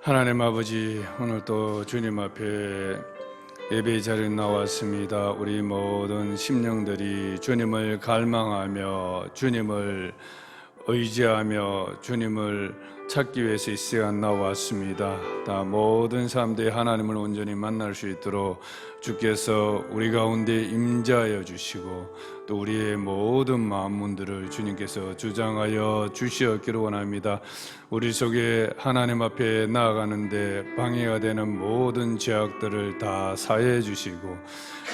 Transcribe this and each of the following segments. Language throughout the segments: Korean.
하나님 아버지, 오늘 또 주님 앞에 예배 자리에 나왔습니다. 우리 모든 심령들이 주님을 갈망하며 주님을 의지하며 주님을 찾기 위해서 이 시간 나왔습니다. 다 모든 사람들이 하나님을 온전히 만날 수 있도록 주께서 우리 가운데 임재하여 주시고 또 우리의 모든 마음문들을 주님께서 주장하여 주시었기를 원합니다. 우리 속에 하나님 앞에 나아가는데 방해가 되는 모든 죄악들을 다 사해 주시고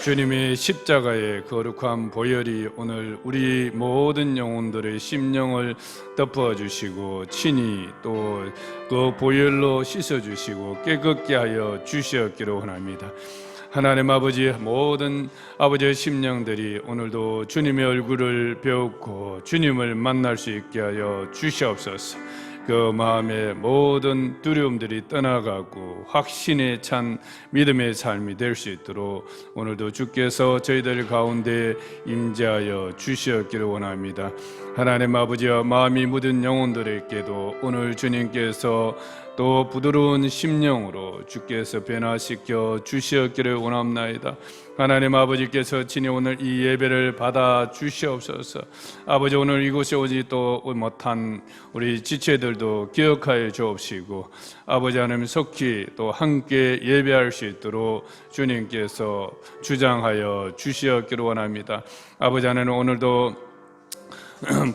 주님의 십자가의 거룩한 보혈이 오늘 우리 모든 영혼들의 심령을 덮어 주시고 친히 또 그 보혈로 씻어 주시고 깨끗게 하여 주시었기를 원합니다. 하나님 아버지, 모든 아버지의 심령들이 오늘도 주님의 얼굴을 배우고 주님을 만날 수 있게 하여 주시옵소서. 그 마음의 모든 두려움들이 떠나가고 확신에 찬 믿음의 삶이 될 수 있도록 오늘도 주께서 저희들 가운데 임재하여 주시었기를 원합니다. 하나님 아버지와 마음이 묻은 영혼들에게도 오늘 주님께서 또 부드러운 심령으로 주께서 변화시켜 주시었기를 원합나이다. 하나님 아버지께서 친히 오늘 이 예배를 받아 주시옵소서. 아버지, 오늘 이곳에 오지 또 못한 우리 지체들도 기억하여 주옵시고 아버지 하나님 속히 또 함께 예배할 수 있도록 주님께서 주장하여 주시었기를 원합니다. 아버지 하나님, 오늘도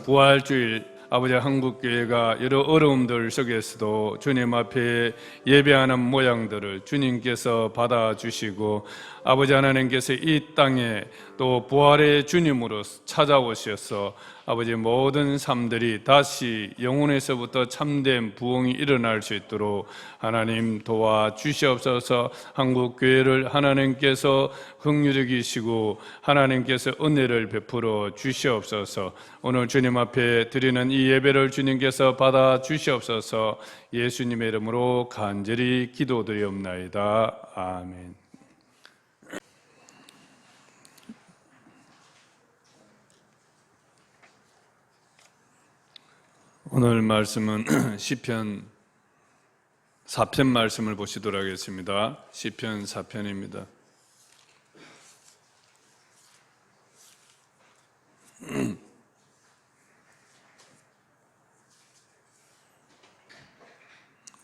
부활주일 아버지 한국교회가 여러 어려움들 속에서도 주님 앞에 예배하는 모양들을 주님께서 받아주시고 아버지 하나님께서 이 땅에 또 부활의 주님으로 찾아오셔서 아버지 모든 삶들이 다시 영혼에서부터 참된 부흥이 일어날 수 있도록 하나님 도와주시옵소서. 한국교회를 하나님께서 긍휼히 여기시고 하나님께서 은혜를 베풀어 주시옵소서. 오늘 주님 앞에 드리는 이 예배를 주님께서 받아 주시옵소서. 예수님의 이름으로 간절히 기도드리옵나이다. 아멘. 오늘 말씀은 시편 4편 말씀을 보시도록 하겠습니다. 시편 4편입니다.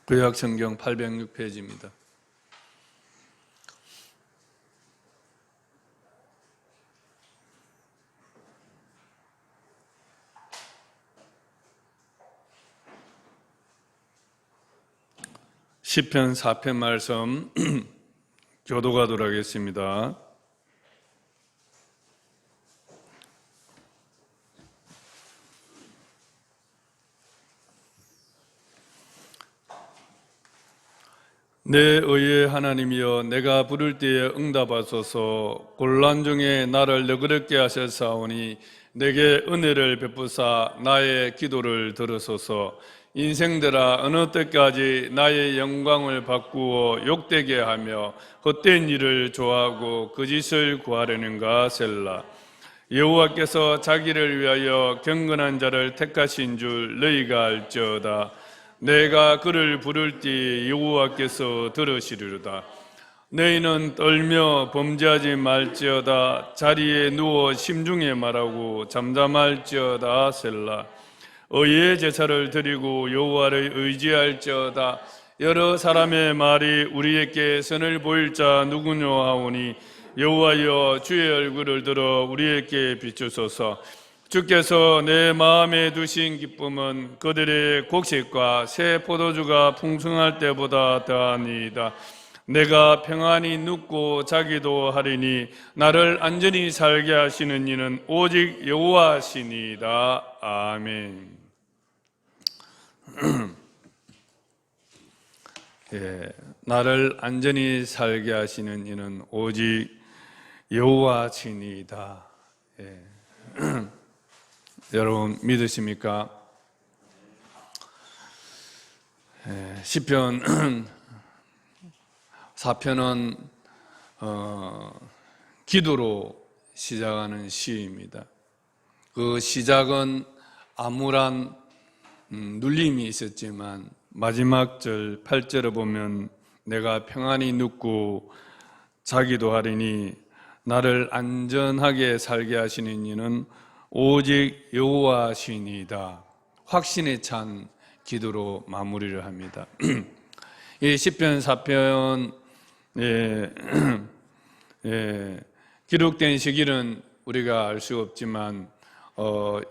구약성경 806페이지입니다. 시편 4편 말씀 교독하도록 하겠습니다. 내 의의 하나님이여, 내가 부를 때에 응답하소서. 곤란 중에 나를 너그럽게 하셨사오니 내게 은혜를 베푸사 나의 기도를 들으소서. 인생들아, 어느 때까지 나의 영광을 바꾸어 욕되게 하며 헛된 일을 좋아하고 거짓을 구하려는가. 셀라. 여호와께서 자기를 위하여 경건한 자를 택하신 줄 너희가 알지어다. 내가 그를 부를 때 여호와께서 들으시리로다. 너희는 떨며 범죄하지 말지어다. 자리에 누워 심중에 말하고 잠잠할지어다. 셀라. 의의 제사를 드리고 여호와를 의지할지어다. 여러 사람의 말이 우리에게 선을 보일 자 누구냐 하오니 여호와여, 주의 얼굴을 들어 우리에게 비추소서. 주께서 내 마음에 두신 기쁨은 그들의 곡식과 새 포도주가 풍성할 때보다 더하니이다. 내가 평안히 눕고 자기도 하리니 나를 안전히 살게 하시는 이는 오직 여호와시니이다. 아멘. 예, 나를 안전히 살게 하시는 이는 오직 여호와시니이다. 예. 여러분 믿으십니까? 예, 시편 4편은 기도로 시작하는 시입니다. 그 시작은 암울한 눌림이 있었지만 마지막 절 8절에 보면 내가 평안히 눕고 자기도 하리니 나를 안전하게 살게 하시는 이는 오직 여호와시니이다. 확신에 찬 기도로 마무리를 합니다. 이 시편 4편에 기록된 시기는 우리가 알 수 없지만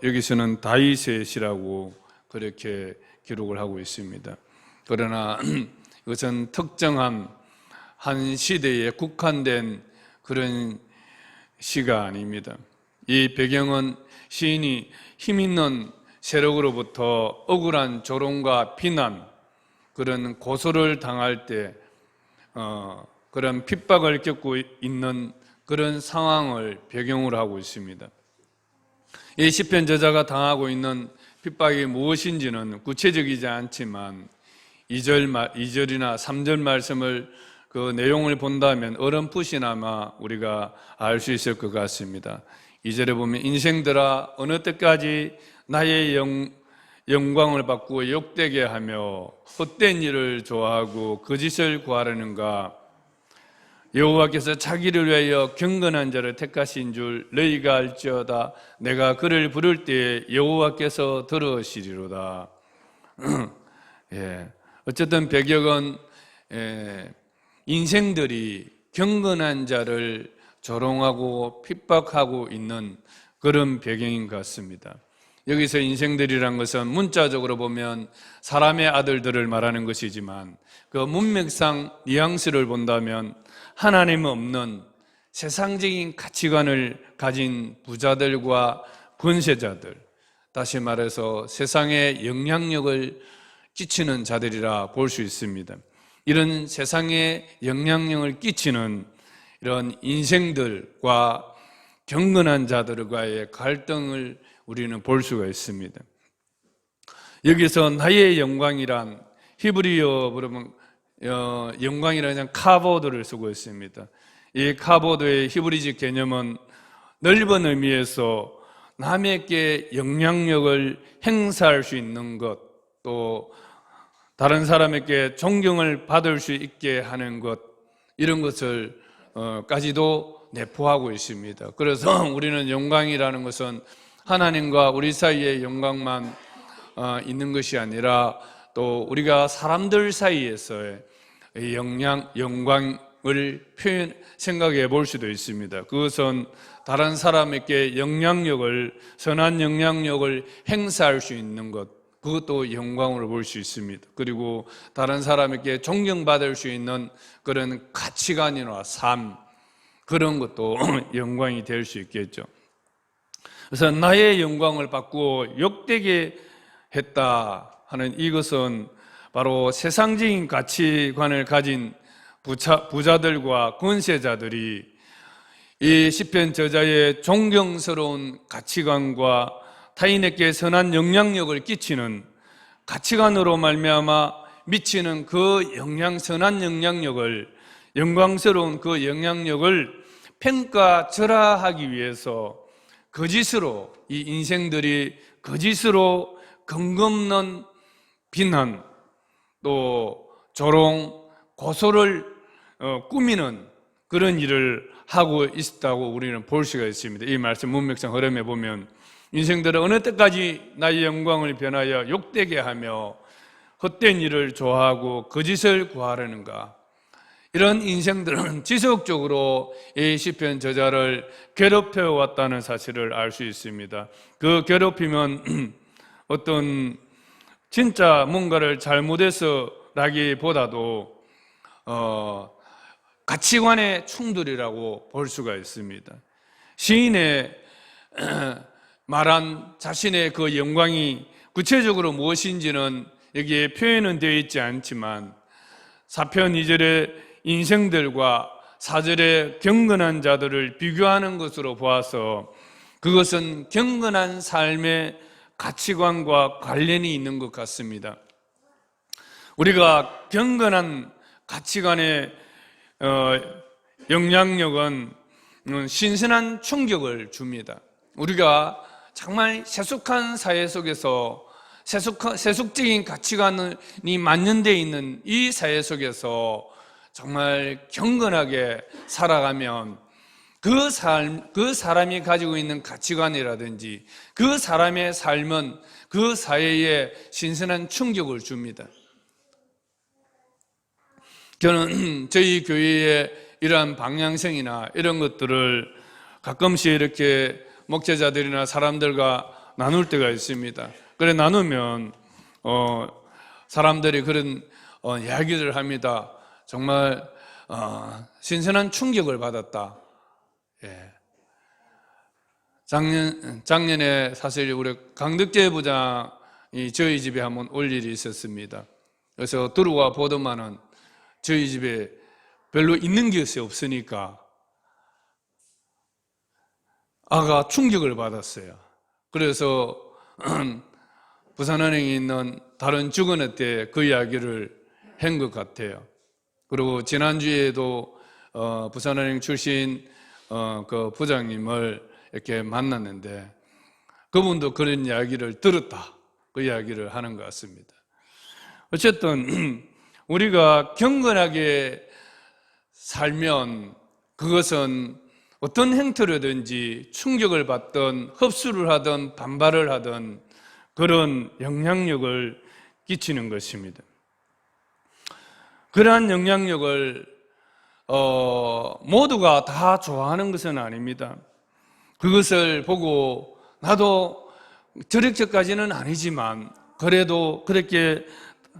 여기서는 다윗의 시라고 그렇게 기록을 하고 있습니다. 그러나 이것은 특정한 한 시대에 국한된 그런 시가 아닙니다. 이 배경은 시인이 힘있는 세력으로부터 억울한 조롱과 비난, 그런 고소를 당할 때 그런 핍박을 겪고 있는 그런 상황을 배경으로 하고 있습니다. 이 시편 저자가 당하고 있는 핍박이 무엇인지는 구체적이지 않지만 2절이나 3절 말씀을 그 내용을 본다면 어렴풋이나마 우리가 알 수 있을 것 같습니다. 2절에 보면 인생들아 어느 때까지 나의 영광을 바꾸어 욕되게 하며 헛된 일을 좋아하고 거짓을 구하려는가. 여호와께서 자기를 위하여 경건한 자를 택하신 줄 너희가 알지어다. 내가 그를 부를 때에 여호와께서 들으시리로다. 어쨌든 배경은 인생들이 경건한 자를 조롱하고 핍박하고 있는 그런 배경인 것 같습니다. 여기서 인생들이란 것은 문자적으로 보면 사람의 아들들을 말하는 것이지만 그 문맥상 뉘앙스를 본다면 하나님 없는 세상적인 가치관을 가진 부자들과 권세자들, 다시 말해서 세상에 영향력을 끼치는 자들이라 볼 수 있습니다. 이런 세상에 영향력을 끼치는 이런 인생들과 경건한 자들과의 갈등을 우리는 볼 수가 있습니다. 여기서 나의 영광이란 히브리어 부르면 영광이라는 카보드를 쓰고 있습니다. 이 카보드의 히브리식 개념은 넓은 의미에서 남에게 영향력을 행사할 수 있는 것, 또 다른 사람에게 존경을 받을 수 있게 하는 것, 이런 것을 까지도 내포하고 있습니다. 그래서 우리는 영광이라는 것은 하나님과 우리 사이의 영광만 있는 것이 아니라 또 우리가 사람들 사이에서의 영광을 생각해 볼 수도 있습니다. 그것은 다른 사람에게 선한 영향력을 행사할 수 있는 것, 그것도 영광으로 볼 수 있습니다. 그리고 다른 사람에게 존경받을 수 있는 그런 가치관이나 삶, 그런 것도 영광이 될 수 있겠죠. 그래서 나의 영광을 바꾸어 욕되게 했다 하는 이것은 바로 세상적인 가치관을 가진 부자들과 권세자들이 이 시편 저자의 존경스러운 가치관과 타인에게 선한 영향력을 끼치는 가치관으로 말미암아 미치는 그 선한 영향력을, 영광스러운 그 영향력을 평가절하하기 위해서 거짓으로, 이 인생들이 거짓으로 근거없는 비난, 또 조롱, 고소를 꾸미는 그런 일을 하고 있다고 우리는 볼 수가 있습니다. 이 말씀 문맥상 흐름에 보면 인생들은 어느 때까지 나의 영광을 변하여 욕되게 하며 헛된 일을 좋아하고 거짓을 구하려는가. 이런 인생들은 지속적으로 이 시편 저자를 괴롭혀 왔다는 사실을 알 수 있습니다. 그 괴롭힘은 어떤 진짜 뭔가를 잘못해서라기보다도 가치관의 충돌이라고 볼 수가 있습니다. 시인의 말한 자신의 그 영광이 구체적으로 무엇인지는 여기에 표현은 되어 있지 않지만 4편 2절의 인생들과 4절의 경건한 자들을 비교하는 것으로 보아서 그것은 경건한 삶의 가치관과 관련이 있는 것 같습니다. 우리가 경건한 가치관의 영향력은 신선한 충격을 줍니다. 우리가 정말 세속한 사회 속에서 세속적인 가치관이 만연되어 있는 이 사회 속에서 정말 경건하게 살아가면 그 사람이 가지고 있는 가치관이라든지 그 사람의 삶은 그 사회에 신선한 충격을 줍니다. 저는 저희 교회의 이러한 방향성이나 이런 것들을 가끔씩 이렇게 목회자들이나 사람들과 나눌 때가 있습니다. 그래 나누면 사람들이 그런 이야기를 합니다. 정말 신선한 충격을 받았다. 예. 작년에 사실 우리 강덕재 부장이 저희 집에 한번 올 일이 있었습니다. 그래서 들어와 보더만은 저희 집에 별로 있는 것이 없으니까 아가 충격을 받았어요. 그래서 부산은행에 있는 다른 직원한테 그 이야기를 한 것 같아요. 그리고 지난주에도 부산은행 출신 그 부장님을 이렇게 만났는데 그분도 그런 이야기를 들었다. 그 이야기를 하는 것 같습니다. 어쨌든 우리가 경건하게 살면 그것은 어떤 행태로든지 충격을 받든 흡수를 하든 반발을 하든 그런 영향력을 끼치는 것입니다. 그러한 영향력을 모두가 다 좋아하는 것은 아닙니다. 그것을 보고 나도 저력저까지는 아니지만 그래도 그렇게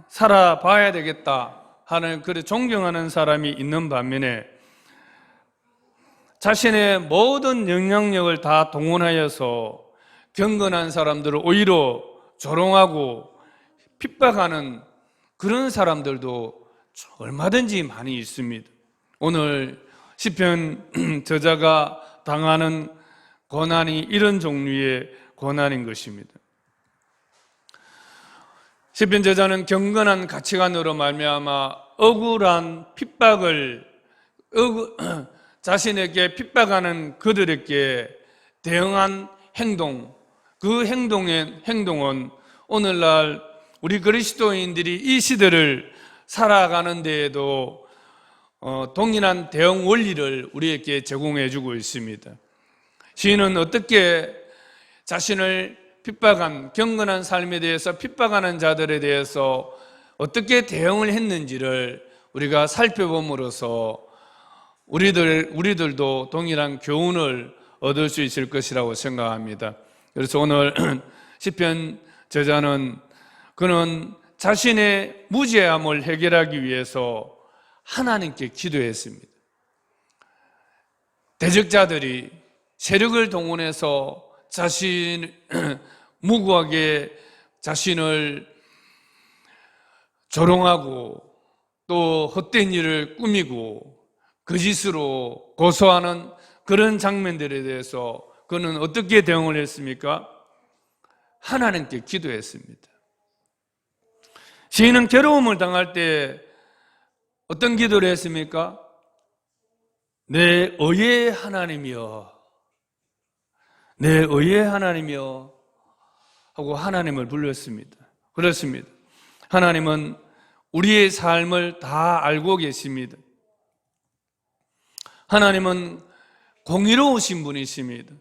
살아봐야 되겠다 하는 그런 존경하는 사람이 있는 반면에 자신의 모든 영향력을 다 동원하여서 경건한 사람들을 오히려 조롱하고 핍박하는 그런 사람들도 얼마든지 많이 있습니다. 오늘 시편 저자가 당하는 고난이 이런 종류의 고난인 것입니다. 시편 저자는 경건한 가치관으로 말미암아 억울한 핍박을 자신에게 핍박하는 그들에게 대응한 행동, 그 행동은 오늘날 우리 그리스도인들이 이 시대를 살아가는 데에도 동일한 대응 원리를 우리에게 제공해 주고 있습니다. 시인은 어떻게 자신을 핍박한 경건한 삶에 대해서 핍박하는 자들에 대해서 어떻게 대응을 했는지를 우리가 살펴봄으로써 우리들도 동일한 교훈을 얻을 수 있을 것이라고 생각합니다. 그래서 오늘 시편 저자는 그는 자신의 무죄함을 해결하기 위해서 하나님께 기도했습니다. 대적자들이 세력을 동원해서 무고하게 자신을 조롱하고 또 헛된 일을 꾸미고 거짓으로 고소하는 그런 장면들에 대해서 그는 어떻게 대응을 했습니까? 하나님께 기도했습니다. 시인은 괴로움을 당할 때 어떤 기도를 했습니까? 내 의의 하나님이여, 내 의의 하나님이여 하고 하나님을 불렀습니다. 그렇습니다. 하나님은 우리의 삶을 다 알고 계십니다. 하나님은 공의로우신 분이십니다.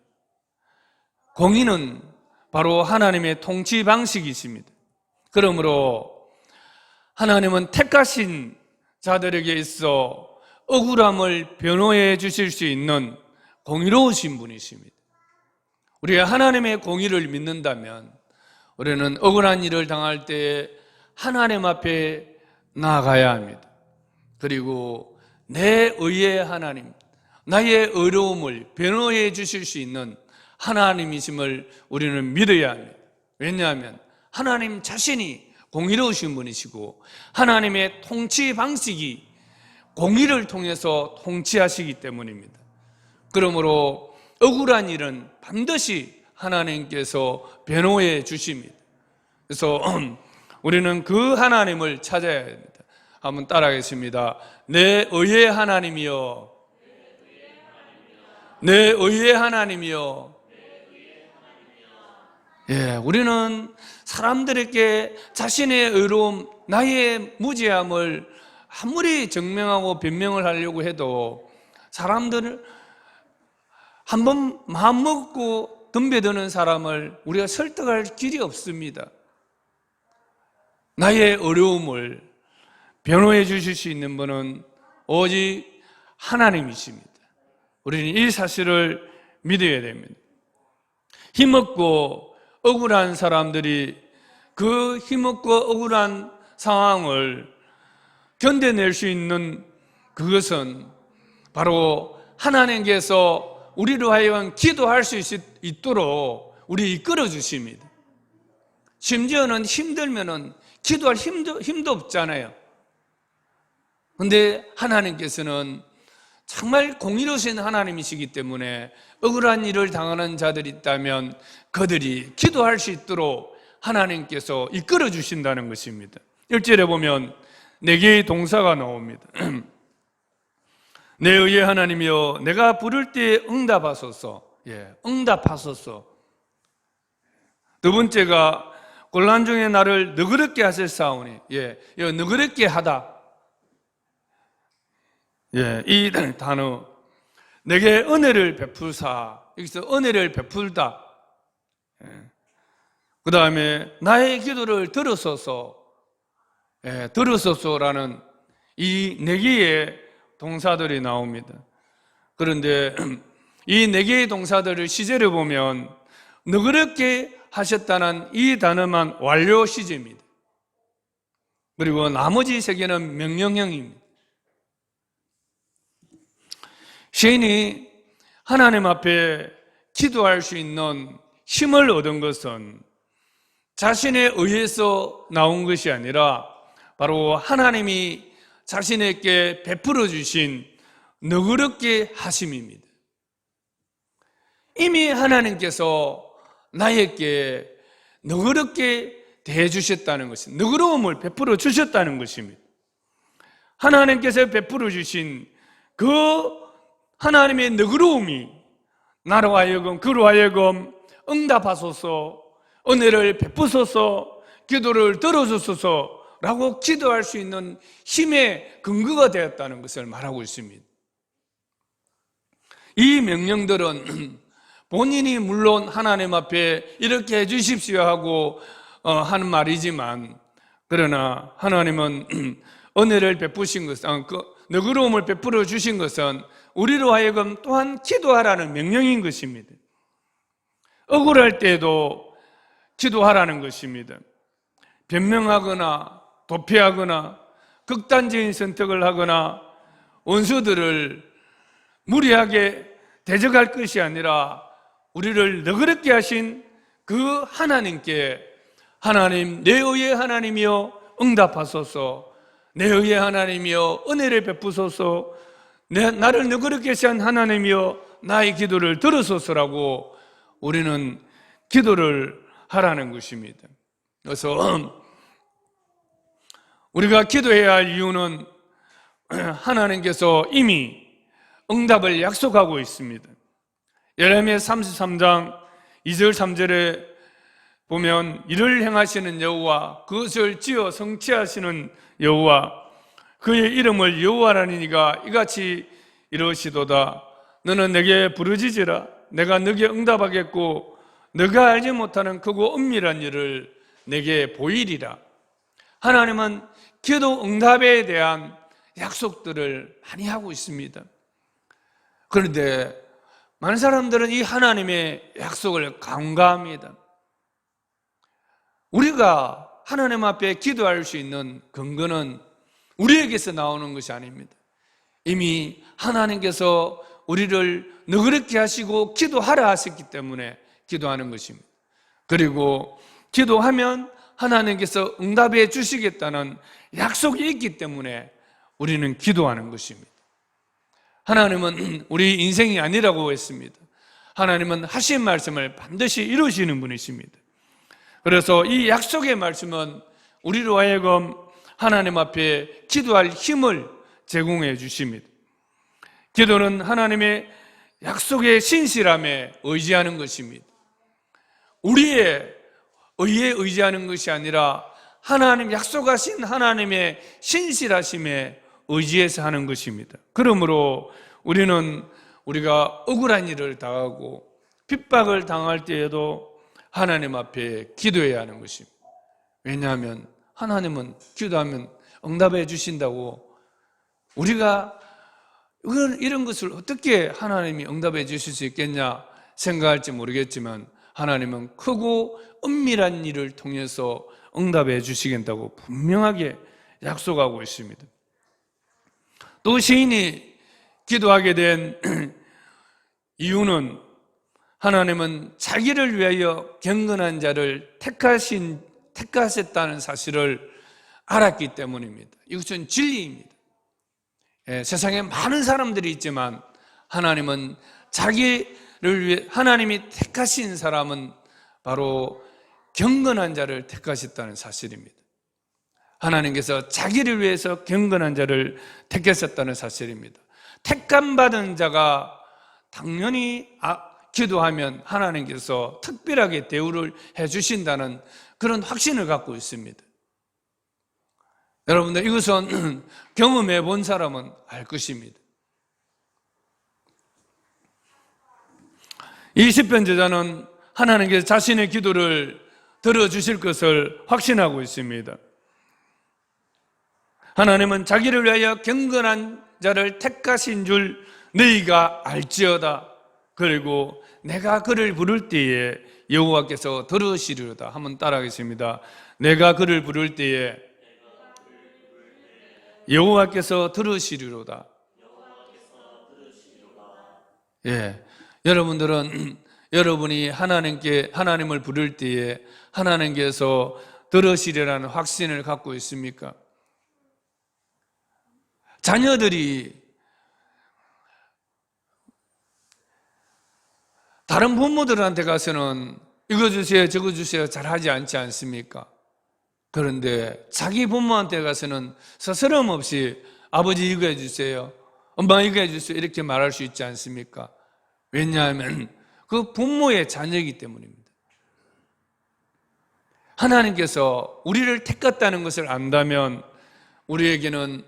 공의는 바로 하나님의 통치 방식이십니다. 그러므로 하나님은 택하신 자들에게 있어 억울함을 변호해 주실 수 있는 공의로우신 분이십니다. 우리가 하나님의 공의를 믿는다면 우리는 억울한 일을 당할 때 하나님 앞에 나아가야 합니다. 그리고 내 의의 하나님, 나의 어려움을 변호해 주실 수 있는 하나님이심을 우리는 믿어야 합니다. 왜냐하면 하나님 자신이 공의로우신 분이시고 하나님의 통치 방식이 공의를 통해서 통치하시기 때문입니다. 그러므로 억울한 일은 반드시 하나님께서 변호해 주십니다. 그래서 우리는 그 하나님을 찾아야 합니다. 한번 따라하겠습니다. 내 의의 하나님이여, 내 의의 하나님이여. 예, 우리는 사람들에게 자신의 의로움, 나의 무죄함을 아무리 증명하고 변명을 하려고 해도 사람들을 한번 마음 먹고 덤벼드는 사람을 우리가 설득할 길이 없습니다. 나의 어려움을 변호해 주실 수 있는 분은 오직 하나님이십니다. 우리는 이 사실을 믿어야 됩니다. 힘없고 억울한 사람들이 그 힘없고 억울한 상황을 견뎌낼 수 있는 그것은 바로 하나님께서 우리로 하여금 기도할 수 있도록 우리 이끌어 주십니다. 심지어는 힘들면은 기도할 힘도 없잖아요. 근데 하나님께서는 정말 공의로우신 하나님이시기 때문에 억울한 일을 당하는 자들이 있다면 그들이 기도할 수 있도록 하나님께서 이끌어 주신다는 것입니다. 1절에 보면 4개의 동사가 나옵니다. 내 의의 하나님이여 내가 부를 때 응답하소서. 응답하소서. 두 번째가 곤란 중에 나를 너그럽게 하실 사오니. 너그럽게 하다. 이 단어 내게 은혜를 베풀사. 여기서 은혜를 베풀다. 그 다음에 나의 기도를 들으소서. 들으소서라는 이 4개의 동사들이 나옵니다. 그런데 이 4개의 동사들을 시제를 보면 너그럽게 하셨다는 이 단어만 완료 시제입니다. 그리고 나머지 3개는 명령형입니다. 시인이 하나님 앞에 기도할 수 있는 힘을 얻은 것은 자신에 의해서 나온 것이 아니라 바로 하나님이 자신에게 베풀어 주신 너그럽게 하심입니다. 이미 하나님께서 나에게 너그럽게 대해 주셨다는 것입니다. 너그러움을 베풀어 주셨다는 것입니다. 하나님께서 베풀어 주신 그 하나님의 너그러움이 나로 하여금 그로 하여금 응답하소서, 은혜를 베푸소서, 기도를 들어주소서라고 기도할 수 있는 힘의 근거가 되었다는 것을 말하고 있습니다. 이 명령들은 본인이 물론 하나님 앞에 이렇게 해 주십시오 하고 하는 말이지만, 그러나 하나님은 은혜를 베푸신 것은, 너그러움을 베풀어 주신 것은 우리로 하여금 또한 기도하라는 명령인 것입니다. 억울할 때에도 기도하라는 것입니다. 변명하거나 도피하거나 극단적인 선택을 하거나 원수들을 무리하게 대적할 것이 아니라 우리를 너그럽게 하신 그 하나님께 하나님, 내 의의 하나님이여 응답하소서, 내 의의 하나님이여 은혜를 베푸소서, 나를 너그럽게 하신 하나님이여 나의 기도를 들으소서라고 우리는 기도를 하라는 것입니다. 그래서 우리가 기도해야 할 이유는 하나님께서 이미 응답을 약속하고 있습니다. 예레미야 33장 2절 3절에 보면 이를 행하시는 여호와, 그것을 지어 성취하시는 여호와, 그의 이름을 여호와라니가 이같이 이러시도다. 너는 내게 부르짖으라. 내가 너게 응답하겠고 너가 알지 못하는 크고 은밀한 일을 내게 보이리라. 하나님은 기도 응답에 대한 약속들을 많이 하고 있습니다. 그런데 많은 사람들은 이 하나님의 약속을 간과합니다. 우리가 하나님 앞에 기도할 수 있는 근거는 우리에게서 나오는 것이 아닙니다. 이미 하나님께서 우리를 너그럽게 하시고 기도하라 하셨기 때문에 기도하는 것입니다. 그리고 기도하면 하나님께서 응답해 주시겠다는 약속이 있기 때문에 우리는 기도하는 것입니다. 하나님은 우리 인생이 아니라고 했습니다. 하나님은 하신 말씀을 반드시 이루시는 분이십니다. 그래서 이 약속의 말씀은 우리로 하여금 하나님 앞에 기도할 힘을 제공해 주십니다. 기도는 하나님의 약속의 신실함에 의지하는 것입니다. 우리의 의에 의지하는 것이 아니라 하나님 약속하신 하나님의 신실하심에 의지해서 하는 것입니다. 그러므로 우리가 억울한 일을 당하고 핍박을 당할 때에도 하나님 앞에 기도해야 하는 것입니다. 왜냐하면 하나님은 기도하면 응답해 주신다고, 우리가 이런 것을 어떻게 하나님이 응답해 주실 수 있겠냐 생각할지 모르겠지만 하나님은 크고 은밀한 일을 통해서 응답해 주시겠다고 분명하게 약속하고 있습니다. 또 시인이 기도하게 된 이유는 하나님은 자기를 위하여 경건한 자를 택하셨다는 사실을 알았기 때문입니다. 이것은 진리입니다. 세상에 많은 사람들이 있지만 하나님은 자기를 위해, 하나님이 택하신 사람은 바로 경건한 자를 택하셨다는 사실입니다. 하나님께서 자기를 위해서 경건한 자를 택하셨다는 사실입니다. 택함받은 자가 당연히 기도하면 하나님께서 특별하게 대우를 해주신다는 그런 확신을 갖고 있습니다. 여러분들, 이것은 경험해 본 사람은 알 것입니다. 이 시편 제자는 하나님께서 자신의 기도를 들어주실 것을 확신하고 있습니다. 하나님은 자기를 위하여 경건한 자를 택하신 줄 너희가 알지어다. 그리고 내가 그를 부를 때에 여호와께서 들으시리로다. 한번 따라하겠습니다. 내가 그를 부를 때에 여호와께서 들으시리로다. 예, 여러분들은 여러분이 하나님을 부를 때에 하나님께서 들으시리라는 확신을 갖고 있습니까? 자녀들이 다른 부모들한테 가서는 이거 주세요, 저거 주세요 잘하지 않지 않습니까? 그런데 자기 부모한테 가서는 스스럼 없이 아버지 이거 해주세요, 엄마 이거 해주세요 이렇게 말할 수 있지 않습니까? 왜냐하면 그 부모의 자녀이기 때문입니다. 하나님께서 우리를 택했다는 것을 안다면 우리에게는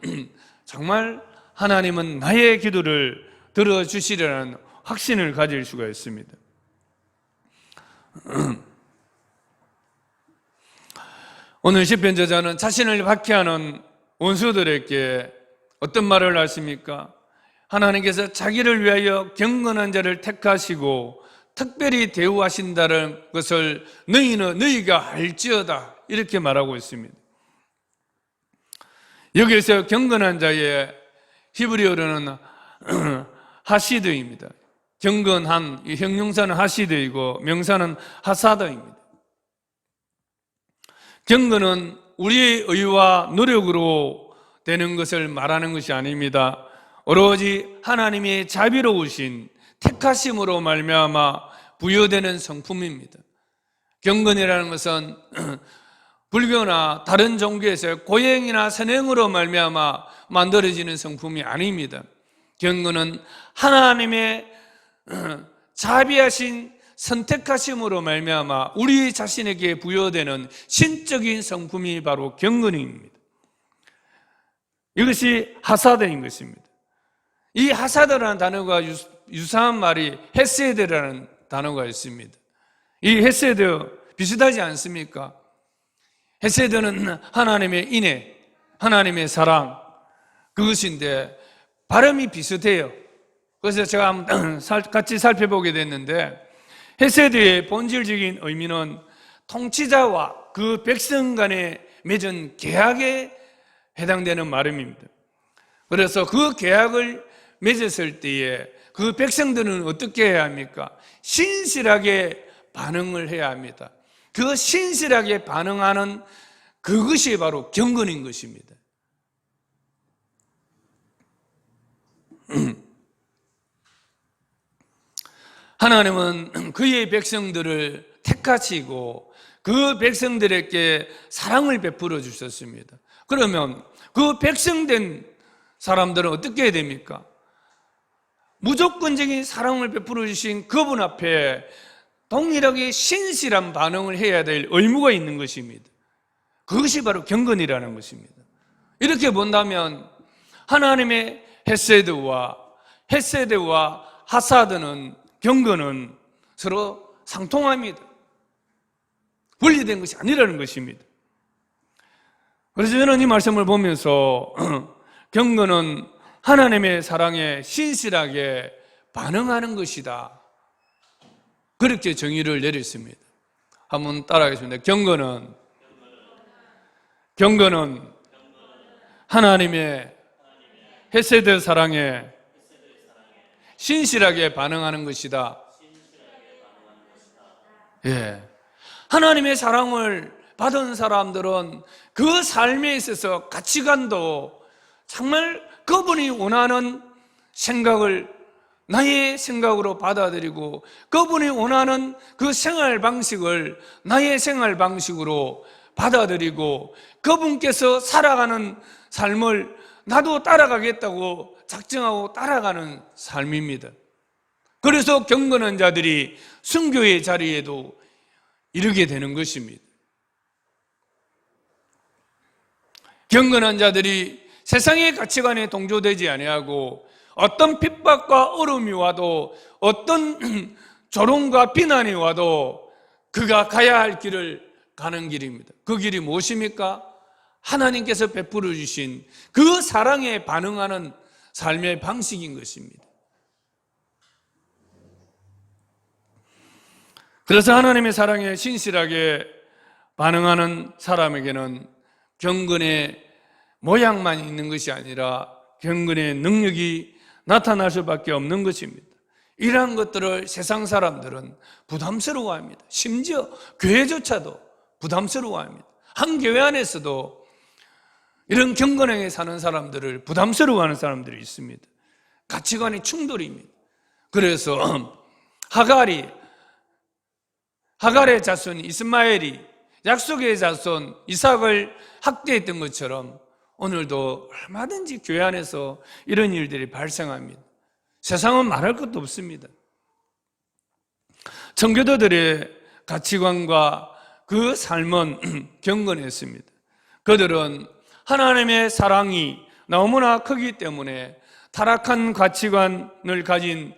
정말 하나님은 나의 기도를 들어주시리라는 확신을 가질 수가 있습니다. 오늘 시편 저자는 자신을 박해하는 원수들에게 어떤 말을 하십니까? 하나님께서 자기를 위하여 경건한 자를 택하시고 특별히 대우하신다는 것을 너희가 알지어다 이렇게 말하고 있습니다. 여기서 경건한 자의 히브리어로는 하시드입니다. 경건한, 형용사는 하시드이고 명사는 하사드입니다. 경건은 우리의 의와 노력으로 되는 것을 말하는 것이 아닙니다. 오로지 하나님의 자비로우신 택하심으로 말미암아 부여되는 성품입니다. 경건이라는 것은 불교나 다른 종교에서 고행이나 선행으로 말미암아 만들어지는 성품이 아닙니다. 경건은 하나님의 자비하신 선택하심으로 말미암아 우리 자신에게 부여되는 신적인 성품이 바로 경건입니다. 이것이 하사드인 것입니다. 이 하사드라는 단어가 유사한 말이 헤세드라는 단어가 있습니다. 이 헤세드 비슷하지 않습니까? 헤세드는 하나님의 인애, 하나님의 사랑, 그것인데 발음이 비슷해요. 그래서 제가 한번 같이 살펴보게 됐는데 헤세드의 본질적인 의미는 통치자와 그 백성 간에 맺은 계약에 해당되는 말입니다. 그래서 그 계약을 맺었을 때에 그 백성들은 어떻게 해야 합니까? 신실하게 반응을 해야 합니다. 그 신실하게 반응하는 그것이 바로 경건인 것입니다. 하나님은 그의 백성들을 택하시고 그 백성들에게 사랑을 베풀어 주셨습니다. 그러면 그 백성된 사람들은 어떻게 해야 됩니까? 무조건적인 사랑을 베풀어 주신 그분 앞에 동일하게 신실한 반응을 해야 될 의무가 있는 것입니다. 그것이 바로 경건이라는 것입니다. 이렇게 본다면 하나님의 헤세드와 하사드는, 경건은 서로 상통합니다. 분리된 것이 아니라는 것입니다. 그래서 저는 이 말씀을 보면서 경건은 하나님의 사랑에 신실하게 반응하는 것이다, 그렇게 정의를 내렸습니다. 한번 따라하겠습니다. 경건은 하나님의 헤세드 사랑에 신실하게 반응하는 것이다. 예. 하나님의 사랑을 받은 사람들은 그 삶에 있어서 가치관도 정말 그분이 원하는 생각을 나의 생각으로 받아들이고, 그분이 원하는 그 생활 방식을 나의 생활 방식으로 받아들이고, 그분께서 살아가는 삶을 나도 따라가겠다고 작정하고 따라가는 삶입니다. 그래서 경건한 자들이 순교의 자리에도 이르게 되는 것입니다. 경건한 자들이 세상의 가치관에 동조되지 아니하고, 어떤 핍박과 어려움이 와도, 어떤 조롱과 비난이 와도 그가 가야 할 길을 가는 길입니다. 그 길이 무엇입니까? 하나님께서 베풀어 주신 그 사랑에 반응하는 삶의 방식인 것입니다. 그래서 하나님의 사랑에 신실하게 반응하는 사람에게는 경건의 모양만 있는 것이 아니라 경건의 능력이 나타날 수밖에 없는 것입니다. 이러한 것들을 세상 사람들은 부담스러워합니다. 심지어 교회조차도 부담스러워합니다. 한 교회 안에서도 이런 경건하게 사는 사람들을 부담스러워하는 사람들이 있습니다. 가치관의 충돌입니다. 그래서 하갈의 자손 이스마엘이 약속의 자손 이삭을 학대했던 것처럼 오늘도 얼마든지 교회 안에서 이런 일들이 발생합니다. 세상은 말할 것도 없습니다. 청교도들의 가치관과 그 삶은 경건했습니다. 그들은 하나님의 사랑이 너무나 크기 때문에 타락한 가치관을 가진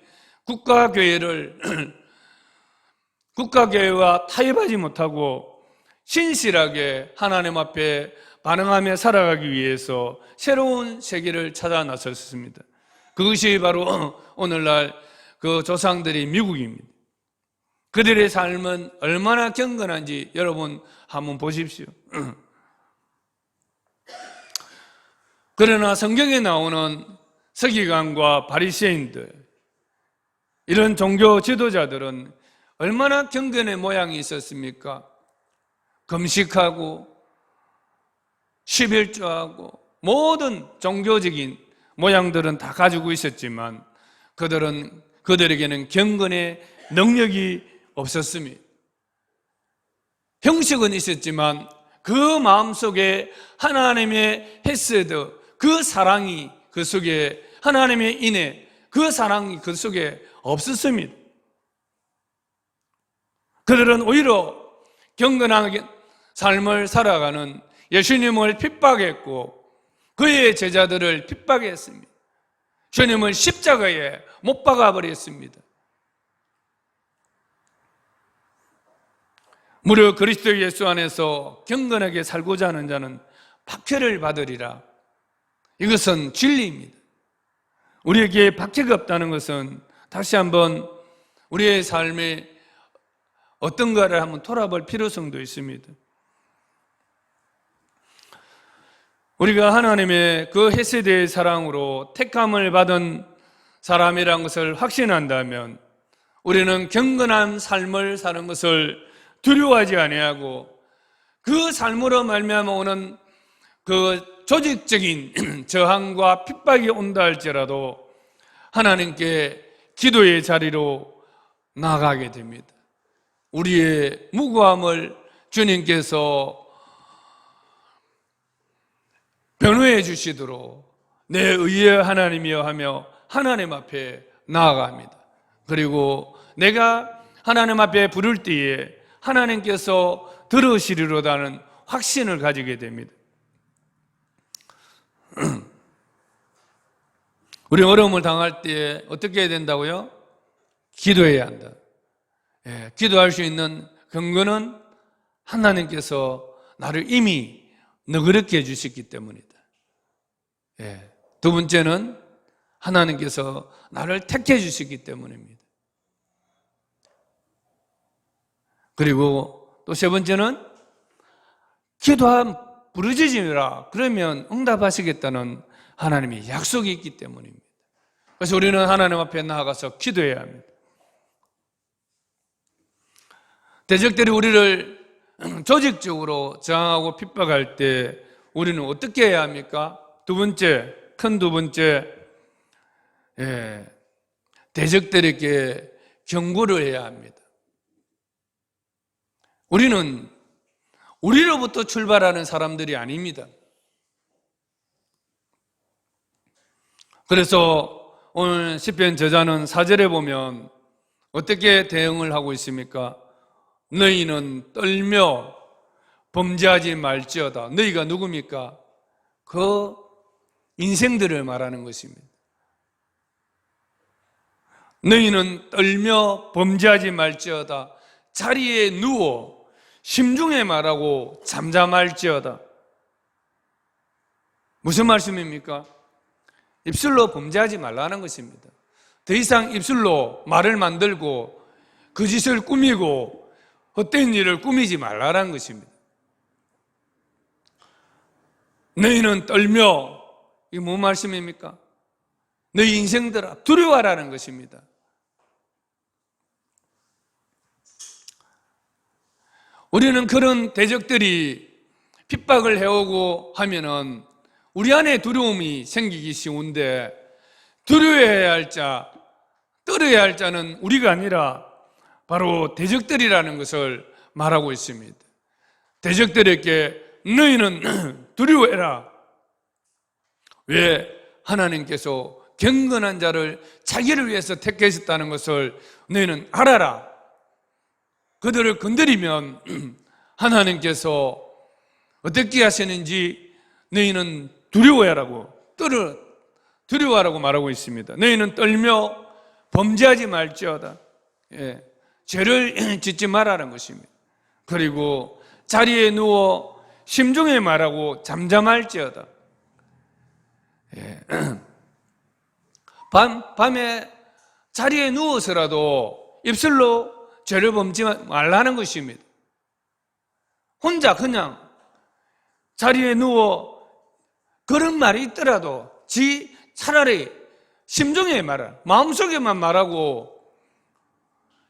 국가교회와 타협하지 못하고 신실하게 하나님 앞에 반응하며 살아가기 위해서 새로운 세계를 찾아 나섰습니다. 그것이 바로 오늘날 그 조상들의 미국입니다. 그들의 삶은 얼마나 경건한지 여러분 한번 보십시오. 그러나 성경에 나오는 서기관과 바리새인들, 이런 종교 지도자들은 얼마나 경건의 모양이 있었습니까? 금식하고 11조하고 모든 종교적인 모양들은 다 가지고 있었지만 그들에게는 경건의 능력이 없었습니다. 형식은 있었지만 그 마음속에 하나님의 헤세드, 그 사랑이 그 속에, 하나님의 인애, 그 사랑이 그 속에 없었습니다. 그들은 오히려 경건하게 삶을 살아가는 예수님을 핍박했고 그의 제자들을 핍박했습니다. 주님을 십자가에 못 박아버렸습니다. 무려 그리스도 예수 안에서 경건하게 살고자 하는 자는 박해를 받으리라. 이것은 진리입니다. 우리에게 박해가 없다는 것은 다시 한번 우리의 삶에 어떤가를 한번 돌아볼 필요성도 있습니다. 우리가 하나님의 그 헤세드의 사랑으로 택함을 받은 사람이라는 것을 확신한다면 우리는 경건한 삶을 사는 것을 두려워하지 아니하고 그 삶으로 말미암아 오는 그 조직적인 저항과 핍박이 온다 할지라도 하나님께 기도의 자리로 나아가게 됩니다. 우리의 무고함을 주님께서 변호해 주시도록 내 의의 하나님이여 하며 하나님 앞에 나아갑니다. 그리고 내가 하나님 앞에 부를 때에 하나님께서 들으시리로다는 확신을 가지게 됩니다. 우리 어려움을 당할 때 어떻게 해야 된다고요? 기도해야 한다. 기도할 수 있는 근거는 하나님께서 나를 이미 너그럽게 해주셨기 때문이다. 두 번째는 하나님께서 나를 택해 주셨기 때문입니다. 그리고 또 세 번째는 기도하면 부르짖으라 그러면 응답하시겠다는 하나님의 약속이 있기 때문입니다. 그래서 우리는 하나님 앞에 나아가서 기도해야 합니다. 대적들이 우리를 조직적으로 저항하고 핍박할 때 우리는 어떻게 해야 합니까? 큰 두 번째, 대적들에게 경고를 해야 합니다. 우리는 우리로부터 출발하는 사람들이 아닙니다. 그래서 오늘 시편 저자는 4절에 보면 어떻게 대응을 하고 있습니까? 너희는 떨며 범죄하지 말지어다. 너희가 누굽니까? 그 인생들을 말하는 것입니다. 너희는 떨며 범죄하지 말지어다. 자리에 누워 심중에 말하고 잠잠할지어다. 무슨 말씀입니까? 입술로 범죄하지 말라는 것입니다. 더 이상 입술로 말을 만들고 거짓을 꾸미고 헛된 일을 꾸미지 말라는 것입니다. 너희는 떨며, 이게 무슨 말씀입니까? 너희 인생들아 두려워하라는 것입니다. 우리는 그런 대적들이 핍박을 해오고 하면은 우리 안에 두려움이 생기기 쉬운데, 두려워해야 할 자, 떨어야 할 자는 우리가 아니라 바로 대적들이라는 것을 말하고 있습니다. 대적들에게 너희는 두려워해라. 왜? 하나님께서 경건한 자를 자기를 위해서 택하셨다는 것을 너희는 알아라. 그들을 건드리면 하나님께서 어떻게 하시는지 너희는 두려워하라고, 두려워하라고 말하고 있습니다. 너희는 떨며 범죄하지 말지어다. 죄를 짓지 말라는 것입니다. 그리고 자리에 누워 심중에 말하고 잠잠할지어다. 밤에 자리에 누워서라도 입술로 죄를 범지 말라는 것입니다. 혼자 그냥 자리에 누워 그런 말이 있더라도 차라리 심중에 말하, 마음속에만 말하고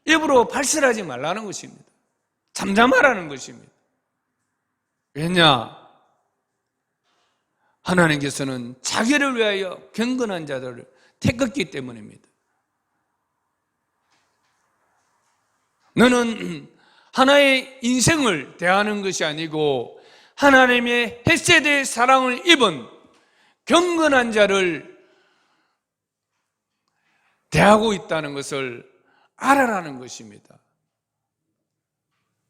입으로 발설하지 말라는 것입니다. 잠잠하라는 것입니다. 왜냐? 하나님께서는 자기를 위하여 경건한 자들을 택했기 때문입니다. 너는 하나의 인생을 대하는 것이 아니고 하나님의 헷세대의 사랑을 입은 경건한 자를 대하고 있다는 것을 알아라는 것입니다.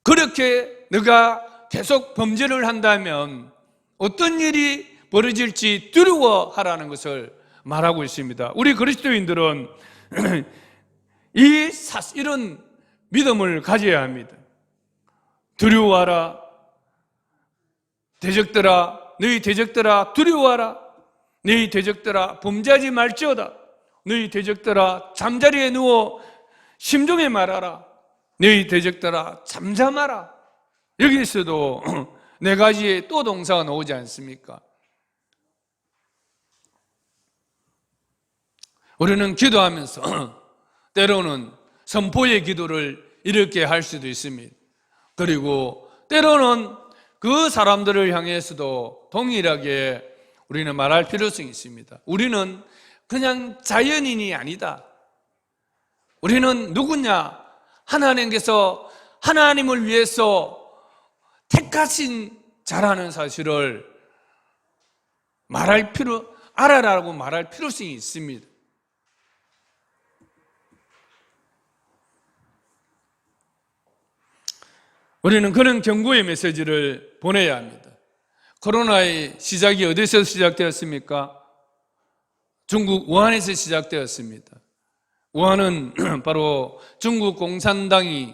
그렇게 네가 계속 범죄를 한다면 어떤 일이 벌어질지 두려워하라는 것을 말하고 있습니다. 우리 그리스도인들은 이런 믿음을 가져야 합니다. 두려워하라. 대적들아, 너희 대적들아 두려워하라. 너희 대적들아 범죄하지 말지어다. 너희 대적들아 잠자리에 누워 심중에 말하라. 너희 대적들아 잠잠하라. 여기서도 네 가지의 또 동사가 나오지 않습니까? 우리는 기도하면서 때로는 선포의 기도를 이렇게 할 수도 있습니다. 그리고 때로는 그 사람들을 향해서도 동일하게 우리는 말할 필요성이 있습니다. 우리는 그냥 자연인이 아니다. 우리는 누구냐? 하나님께서 하나님을 위해서 택하신 자라는 사실을 알아라고 말할 필요성이 있습니다. 우리는 그런 경고의 메시지를 보내야 합니다. 코로나의 시작이 어디서 시작되었습니까? 중국 우한에서 시작되었습니다. 우한은 바로 중국 공산당이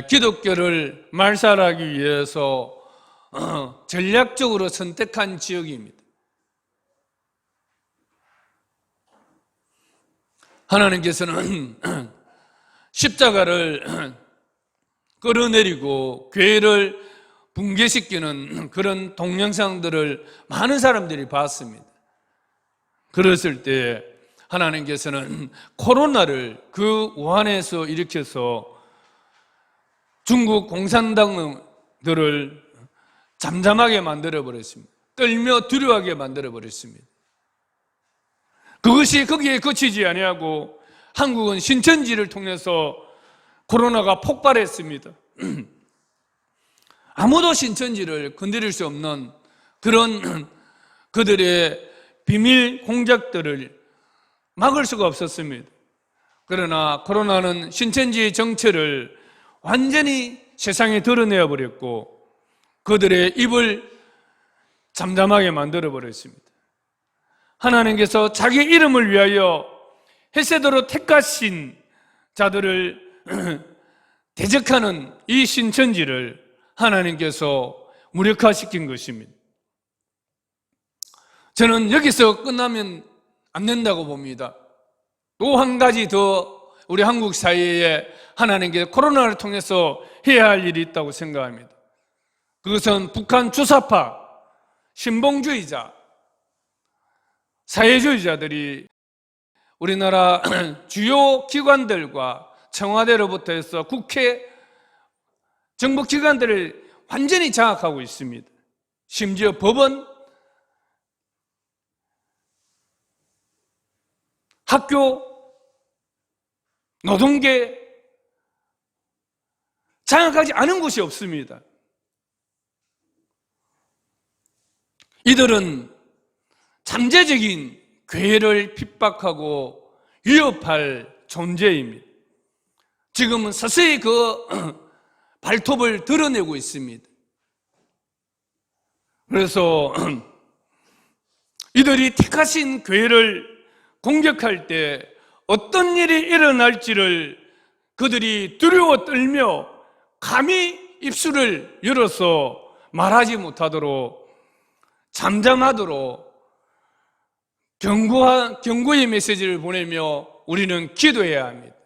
기독교를 말살하기 위해서 전략적으로 선택한 지역입니다. 하나님께서는 십자가를 끌어내리고 교회를 붕괴시키는 그런 동영상들을 많은 사람들이 봤습니다. 그랬을 때 하나님께서는 코로나를 그 우한에서 일으켜서 중국 공산당들을 잠잠하게 만들어버렸습니다. 떨며 두려워하게 만들어버렸습니다. 그것이 거기에 그치지 아니하고 한국은 신천지를 통해서 코로나가 폭발했습니다. 아무도 신천지를 건드릴 수 없는 그런 그들의 비밀 공작들을 막을 수가 없었습니다. 그러나 코로나는 신천지의 정체를 완전히 세상에 드러내어 버렸고 그들의 입을 잠잠하게 만들어 버렸습니다. 하나님께서 자기 이름을 위하여 헤세드로 택하신 자들을 대적하는 이 신천지를 하나님께서 무력화시킨 것입니다. 저는 여기서 끝나면 안 된다고 봅니다. 또 한 가지 더 우리 한국 사회에 하나님께서 코로나를 통해서 해야 할 일이 있다고 생각합니다. 그것은 북한 주사파, 신봉주의자, 사회주의자들이 우리나라 주요 기관들과 청와대로부터 해서 국회, 정부 기관들을 완전히 장악하고 있습니다. 심지어 법원, 학교, 노동계, 장악하지 않은 곳이 없습니다. 이들은 잠재적인 교회를 핍박하고 위협할 존재입니다. 지금은 서서히 그 발톱을 드러내고 있습니다. 그래서 이들이 택하신 교회를 공격할 때 어떤 일이 일어날지를 그들이 두려워 떨며 감히 입술을 열어서 말하지 못하도록 잠잠하도록 경고의 메시지를 보내며 우리는 기도해야 합니다.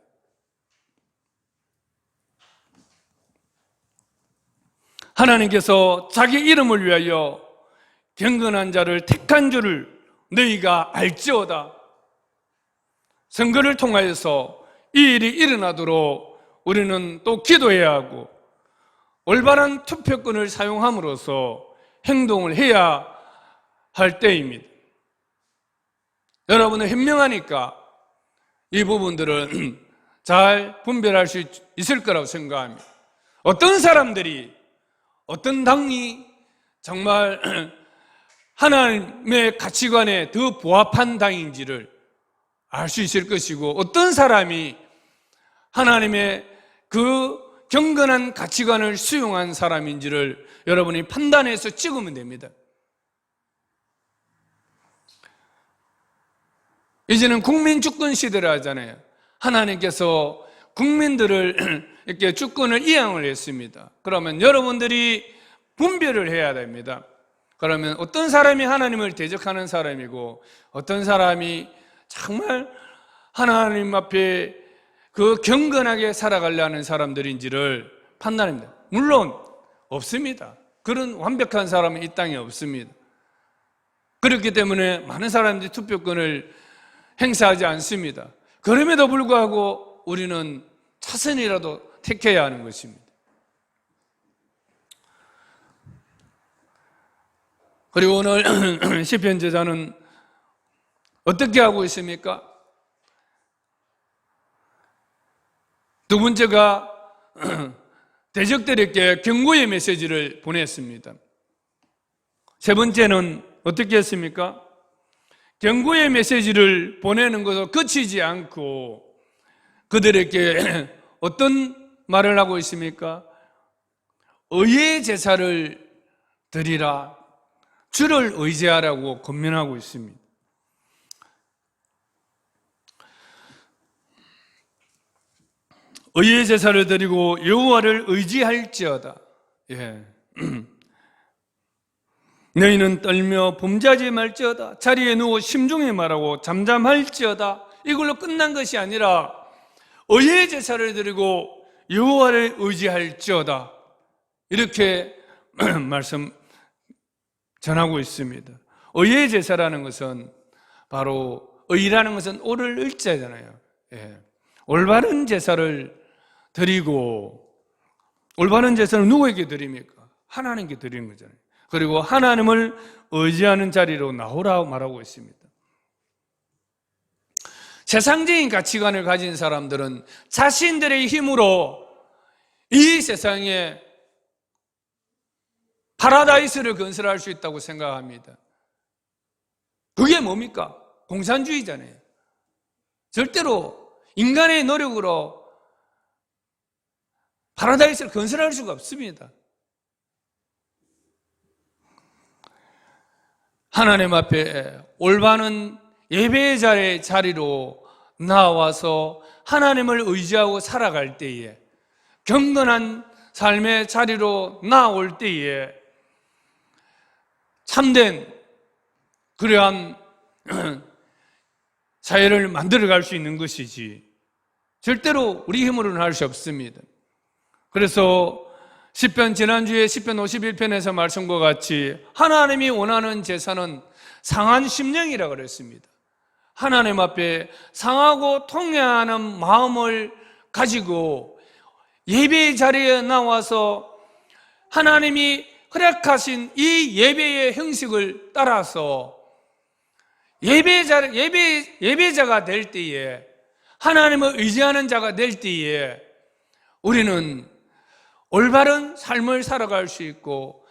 하나님께서 자기 이름을 위하여 경건한 자를 택한 줄을 너희가 알지어다. 선거를 통하여서 이 일이 일어나도록 우리는 또 기도해야 하고 올바른 투표권을 사용함으로써 행동을 해야 할 때입니다. 여러분은 현명하니까 이 부분들은 잘 분별할 수 있을 거라고 생각합니다. 어떤 사람들이, 어떤 당이 정말 하나님의 가치관에 더 부합한 당인지를 알 수 있을 것이고, 어떤 사람이 하나님의 그 경건한 가치관을 수용한 사람인지를 여러분이 판단해서 찍으면 됩니다. 이제는 국민 주권 시대를 하잖아요. 하나님께서 국민들을 이렇게 주권을 이양을 했습니다. 그러면 여러분들이 분별을 해야 됩니다. 그러면 어떤 사람이 하나님을 대적하는 사람이고 어떤 사람이 정말 하나님 앞에 그 경건하게 살아가려는 사람들인지를 판단합니다. 물론 없습니다. 그런 완벽한 사람은 이 땅에 없습니다. 그렇기 때문에 많은 사람들이 투표권을 행사하지 않습니다. 그럼에도 불구하고 우리는 차선이라도 택해야 하는 것입니다. 그리고 오늘 시편 저자는 어떻게 하고 있습니까? 두 번째가 대적들에게 경고의 메시지를 보냈습니다. 세 번째는 어떻게 했습니까? 경고의 메시지를 보내는 것으로 그치지 않고 그들에게 어떤 말을 하고 있습니까? 의의 제사를 드리라, 주를 의지하라고 권면하고 있습니다. 의의 제사를 드리고 여호와를 의지할지어다. 너희는 떨며 범죄하지 말지어다. 자리에 누워 심중에 말하고 잠잠할지어다. 이걸로 끝난 것이 아니라 의의 제사를 드리고 여호와를 의지할지어다. 이렇게 말씀 전하고 있습니다. 의의 제사라는 것은 바로 의라는 것은 오를 의자잖아요. 올바른 제사를 드리고, 올바른 제사는 누구에게 드립니까? 하나님께 드리는 거잖아요. 그리고 하나님을 의지하는 자리로 나오라고 말하고 있습니다. 세상적인 가치관을 가진 사람들은 자신들의 힘으로 이 세상에 파라다이스를 건설할 수 있다고 생각합니다. 그게 뭡니까? 공산주의잖아요. 절대로 인간의 노력으로 파라다이스를 건설할 수가 없습니다. 하나님 앞에 올바른 예배의 자리로 나와서 하나님을 의지하고 살아갈 때에, 경건한 삶의 자리로 나올 때에 참된 그러한 사회를 만들어갈 수 있는 것이지 절대로 우리 힘으로는 할 수 없습니다. 그래서 시편, 지난주에 시편 51편에서 말씀과 같이 하나님이 원하는 제사는 상한 심령이라고 그랬습니다. 하나님 앞에 상하고 통회하는 마음을 가지고 예배의 자리에 나와서 하나님이 허락하신 이 예배의 형식을 따라서 예배자가 될 때에, 하나님을 의지하는 자가 될 때에 우리는 올바른 삶을 살아갈 수 있고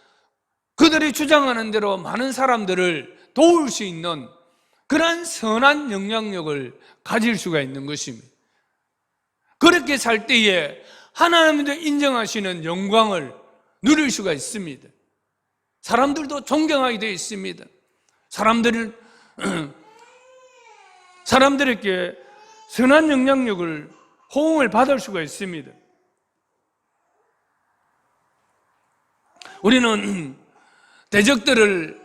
그들이 주장하는 대로 많은 사람들을 도울 수 있는 그런 선한 영향력을 가질 수가 있는 것입니다. 그렇게 살 때에 하나님도 인정하시는 영광을 누릴 수가 있습니다. 사람들도 존경하게 되어 있습니다. 사람들에게 선한 영향력을, 호응을 받을 수가 있습니다. 우리는 대적들을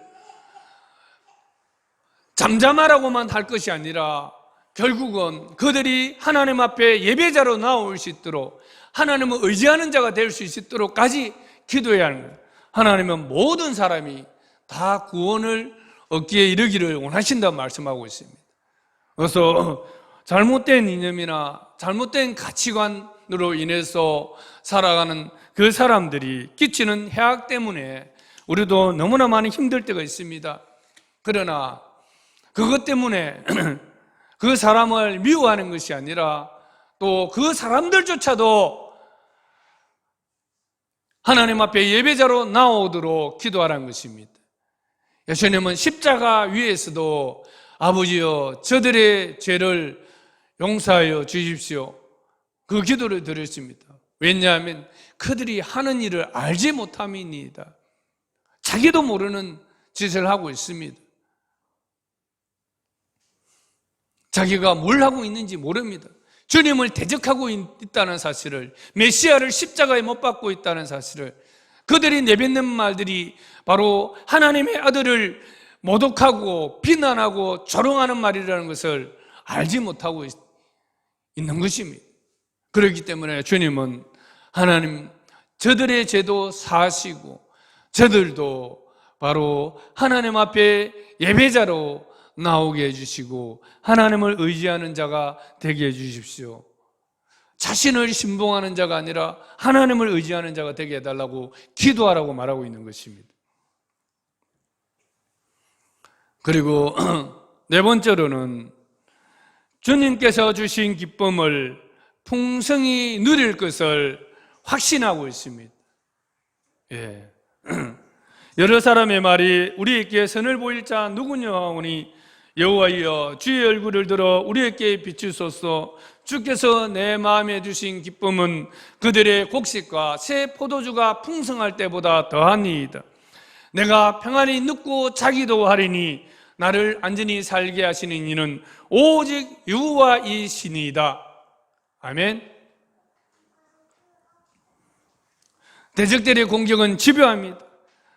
잠잠하라고만 할 것이 아니라 결국은 그들이 하나님 앞에 예배자로 나올 수 있도록, 하나님을 의지하는 자가 될 수 있도록까지 기도해야 하는 거예요. 하나님은 모든 사람이 다 구원을 얻기에 이르기를 원하신다고 말씀하고 있습니다. 그래서 잘못된 이념이나 잘못된 가치관으로 인해서 살아가는 그 사람들이 끼치는 해악 때문에 우리도 너무나 많이 힘들 때가 있습니다. 그러나 그것 때문에 그 사람을 미워하는 것이 아니라 또 그 사람들조차도 하나님 앞에 예배자로 나오도록 기도하라는 것입니다. 예수님은 십자가 위에서도 아버지여 저들의 죄를 용서하여 주십시오, 그 기도를 드렸습니다. 왜냐하면 그들이 하는 일을 알지 못함이니이다. 자기도 모르는 짓을 하고 있습니다. 자기가 뭘 하고 있는지 모릅니다. 주님을 대적하고 있다는 사실을, 메시아를 십자가에 못 박고 있다는 사실을, 그들이 내뱉는 말들이 바로 하나님의 아들을 모독하고 비난하고 조롱하는 말이라는 것을 알지 못하고 있는 것입니다. 그렇기 때문에 주님은 하나님, 저들의 죄도 사하시고 저들도 바로 하나님 앞에 예배자로 나오게 해주시고 하나님을 의지하는 자가 되게 해주십시오. 자신을 신봉하는 자가 아니라 하나님을 의지하는 자가 되게 해달라고 기도하라고 말하고 있는 것입니다. 그리고 네 번째로는 주님께서 주신 기쁨을 풍성히 누릴 것을 확신하고 있습니다. 여러 사람의 말이 우리에게 선을 보일 자 누구냐 하오니 여호와여 주의 얼굴을 들어 우리에게 비추소서. 주께서 내 마음에 주신 기쁨은 그들의 곡식과 새 포도주가 풍성할 때보다 더하니이다. 내가 평안히 눕고 자기도 하리니 나를 안전히 살게 하시는 이는 오직 여호와이시니이다. 아멘. 대적들의 공격은 집요합니다.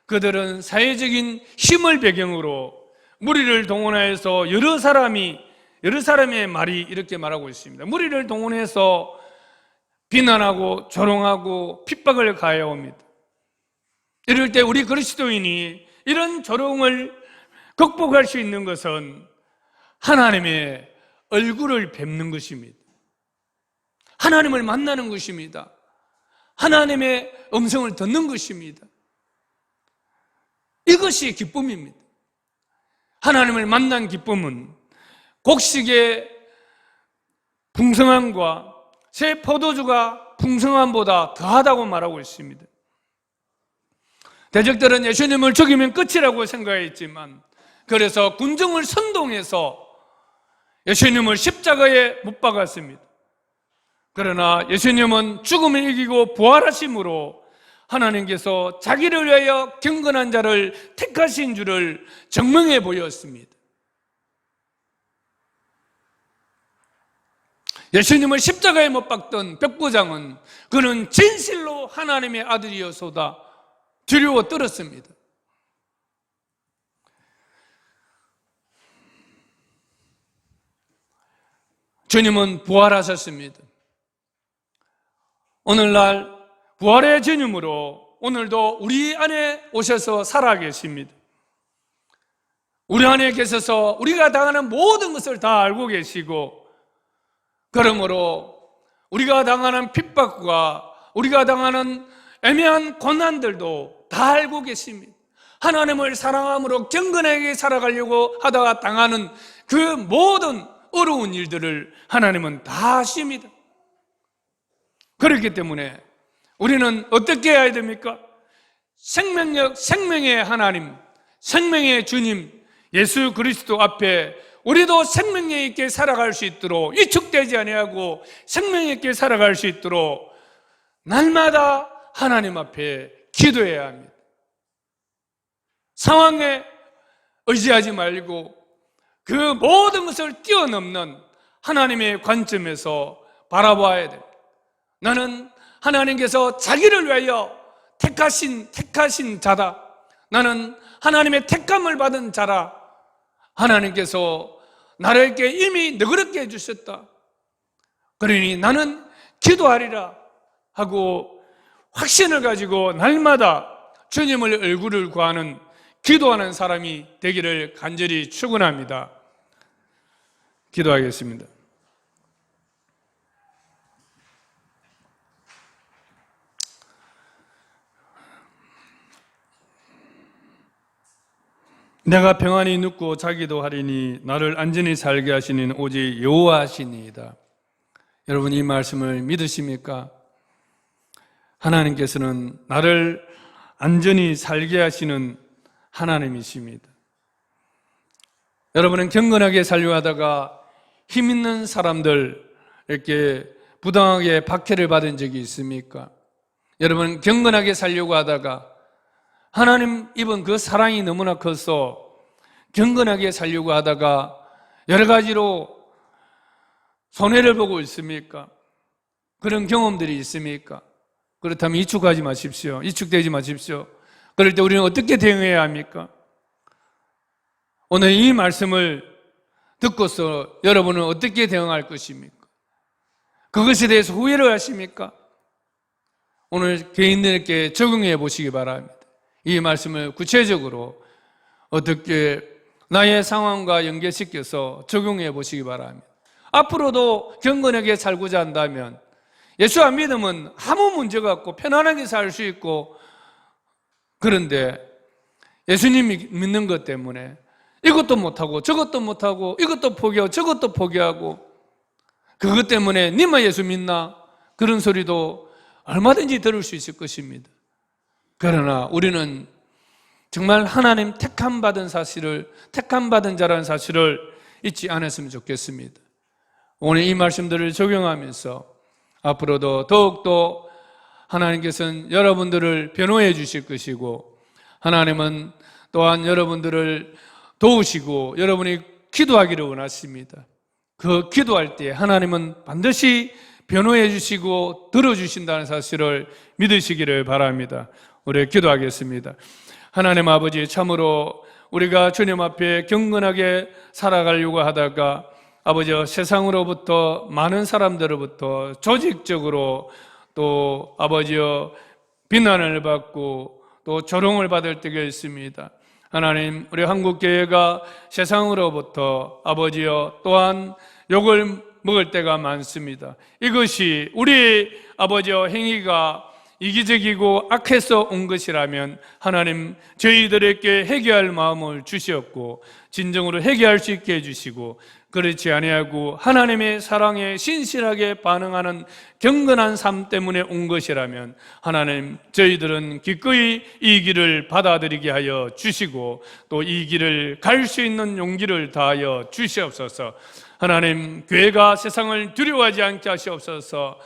그들은 사회적인 힘을 배경으로 무리를 동원해서 여러 사람의 말이 이렇게 말하고 있습니다. 무리를 동원해서 비난하고 조롱하고 핍박을 가해옵니다. 이럴 때 우리 그리스도인이 이런 조롱을 극복할 수 있는 것은 하나님의 얼굴을 뵙는 것입니다. 하나님을 만나는 것입니다. 하나님의 음성을 듣는 것입니다. 이것이 기쁨입니다. 하나님을 만난 기쁨은 곡식의 풍성함과 새 포도주가 풍성함보다 더하다고 말하고 있습니다. 대적들은 예수님을 죽이면 끝이라고 생각했지만, 그래서 군중을 선동해서 예수님을 십자가에 못 박았습니다. 그러나 예수님은 죽음을 이기고 부활하심으로 하나님께서 자기를 위하여 경건한 자를 택하신 줄을 증명해 보였습니다. 예수님을 십자가에 못 박던 백부장은 그는 진실로 하나님의 아들이어서다 두려워 떨었습니다. 주님은 부활하셨습니다. 오늘날 부활의 주님으로 오늘도 우리 안에 오셔서 살아계십니다. 우리 안에 계셔서 우리가 당하는 모든 것을 다 알고 계시고, 그러므로 우리가 당하는 핍박과 우리가 당하는 애매한 고난들도 다 알고 계십니다. 하나님을 사랑함으로 경건하게 살아가려고 하다가 당하는 그 모든 어려운 일들을 하나님은 다 아십니다. 그렇기 때문에 우리는 어떻게 해야 됩니까? 생명력, 생명의 하나님, 생명의 주님 예수 그리스도 앞에 우리도 생명력 있게 살아갈 수 있도록, 위축되지 아니하고 생명력 있게 살아갈 수 있도록 날마다 하나님 앞에 기도해야 합니다. 상황에 의지하지 말고 그 모든 것을 뛰어넘는 하나님의 관점에서 바라봐야 됩니다. 나는 하나님께서 자기를 위하여 택하신 자다. 나는 하나님의 택함을 받은 자라. 하나님께서 나에게 이미 너그럽게 해주셨다. 그러니 나는 기도하리라 하고 확신을 가지고 날마다 주님의 얼굴을 구하는, 기도하는 사람이 되기를 간절히 축원합니다. 기도하겠습니다. 내가 평안히 눕고 자기도 하리니 나를 안전히 살게 하시는 오직 여호와시니이다. 여러분, 이 말씀을 믿으십니까? 하나님께서는 나를 안전히 살게 하시는 하나님이십니다. 여러분은 경건하게 살려고 하다가 힘 있는 사람들에게 부당하게 박해를 받은 적이 있습니까? 여러분, 경건하게 살려고 하다가 하나님 입은 그 사랑이 너무나 커서 경건하게 살려고 하다가 여러 가지로 손해를 보고 있습니까? 그런 경험들이 있습니까? 그렇다면 위축하지 마십시오. 위축되지 마십시오. 그럴 때 우리는 어떻게 대응해야 합니까? 오늘 이 말씀을 듣고서 여러분은 어떻게 대응할 것입니까? 그것에 대해서 후회를 하십니까? 오늘 개인들께 적용해 보시기 바랍니다. 이 말씀을 구체적으로 어떻게 나의 상황과 연계시켜서 적용해 보시기 바랍니다. 앞으로도 경건하게 살고자 한다면 예수 안 믿으면 아무 문제가 없고 편안하게 살 수 있고, 그런데 예수님 믿는 것 때문에 이것도 못하고 저것도 못하고 이것도 포기하고 저것도 포기하고, 그것 때문에 니만 예수 믿나? 그런 소리도 얼마든지 들을 수 있을 것입니다. 그러나 우리는 정말 하나님 택함받은 자라는 사실을 잊지 않았으면 좋겠습니다. 오늘 이 말씀들을 적용하면서 앞으로도 더욱더 하나님께서는 여러분들을 변호해 주실 것이고, 하나님은 또한 여러분들을 도우시고 여러분이 기도하기를 원하십니다. 그 기도할 때 하나님은 반드시 변호해 주시고 들어주신다는 사실을 믿으시기를 바랍니다. 우리 기도하겠습니다. 하나님 아버지, 참으로 우리가 주님 앞에 경건하게 살아가려고 하다가 아버지, 세상으로부터, 많은 사람들로부터 조직적으로 또 아버지여 비난을 받고 또 조롱을 받을 때가 있습니다. 하나님, 우리 한국교회가 세상으로부터 아버지여 또한 욕을 먹을 때가 많습니다. 이것이 우리 아버지여 행위가 이기적이고 악해서 온 것이라면 하나님, 저희들에게 회개할 마음을 주시었고 진정으로 회개할 수 있게 해주시고, 그렇지 아니하고 하나님의 사랑에 신실하게 반응하는 경건한 삶 때문에 온 것이라면 하나님, 저희들은 기꺼이 이 길을 받아들이게 하여 주시고 또 이 길을 갈 수 있는 용기를 다하여 주시옵소서. 하나님, 교회가 세상을 두려워하지 않게 하시옵소서.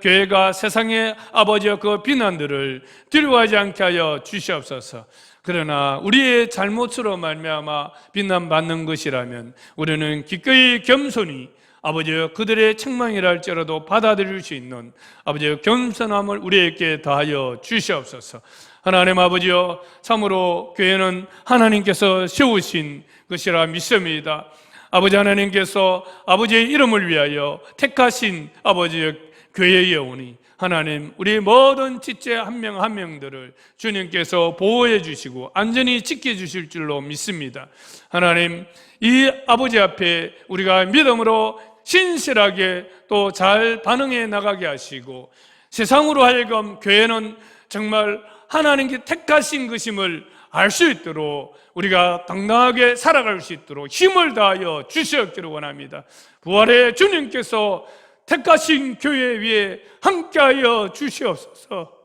교회가 세상의 아버지와 그 비난들을 두려워하지 않게 하여 주시옵소서. 그러나 우리의 잘못으로 말미암아 비난받는 것이라면 우리는 기꺼이 겸손히 아버지여 그들의 책망이라 할지라도 받아들일 수 있는 아버지여 겸손함을 우리에게 다하여 주시옵소서. 하나님 아버지여, 참으로 교회는 하나님께서 세우신 것이라 믿습니다. 아버지, 하나님께서 아버지의 이름을 위하여 택하신 아버지의 교회의 영혼이 하나님, 우리 모든 지체 한 명 한 명들을 주님께서 보호해 주시고 안전히 지켜주실 줄로 믿습니다. 하나님, 이 아버지 앞에 우리가 믿음으로 신실하게 또 잘 반응해 나가게 하시고, 세상으로 하여금 교회는 정말 하나님께 택하신 것임을 알 수 있도록 우리가 당당하게 살아갈 수 있도록 힘을 다하여 주시옵기를 원합니다. 부활의 주님께서 택하신 교회 위에 함께하여 주시옵소서.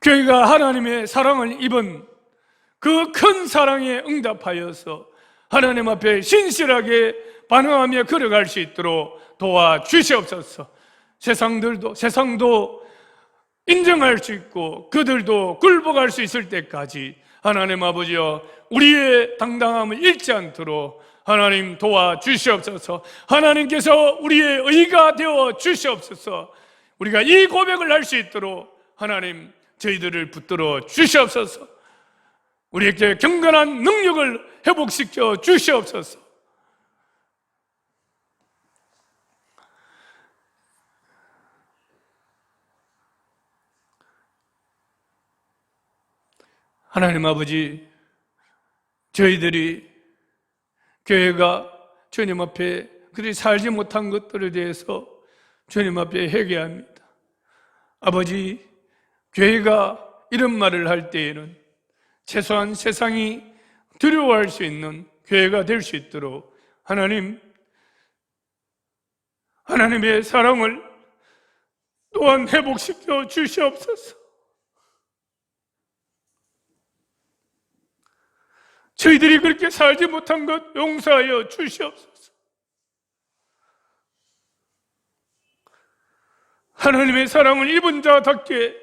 교회가 하나님의 사랑을 입은 그 큰 사랑에 응답하여서 하나님 앞에 신실하게 반응하며 걸어갈 수 있도록 도와주시옵소서. 세상도 인정할 수 있고 그들도 굴복할 수 있을 때까지 하나님 아버지여, 우리의 당당함을 잃지 않도록 하나님 도와주시옵소서. 하나님께서 우리의 의가 되어 주시옵소서. 우리가 이 고백을 할 수 있도록 하나님 저희들을 붙들어 주시옵소서. 우리에게 경건한 능력을 회복시켜 주시옵소서. 하나님 아버지, 저희들이 교회가 주님 앞에 그들이 살지 못한 것들에 대해서 주님 앞에 회개합니다. 아버지, 교회가 이런 말을 할 때에는 최소한 세상이 두려워할 수 있는 교회가 될 수 있도록 하나님의 사랑을 또한 회복시켜 주시옵소서. 저희들이 그렇게 살지 못한 것 용서하여 주시옵소서. 하나님의 사랑을 입은 자답게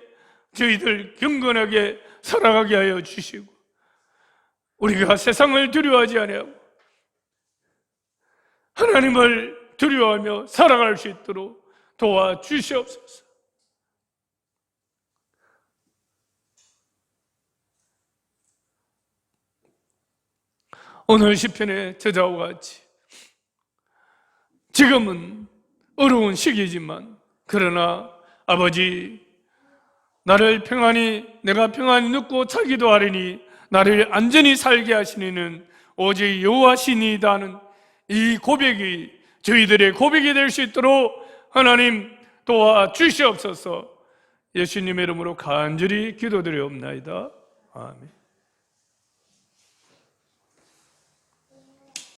저희들 경건하게 살아가게 하여 주시고, 우리가 세상을 두려워하지 아니하고 하나님을 두려워하며 살아갈 수 있도록 도와주시옵소서. 오늘 시편의 저자와 같이 지금은 어려운 시기지만, 그러나 아버지, 내가 평안히 눕고 자기도 하리니 나를 안전히 살게 하시니는 오직 여호와시니이다는 이 고백이 저희들의 고백이 될 수 있도록 하나님 도와주시옵소서. 예수님의 이름으로 간절히 기도드리옵나이다. 아멘.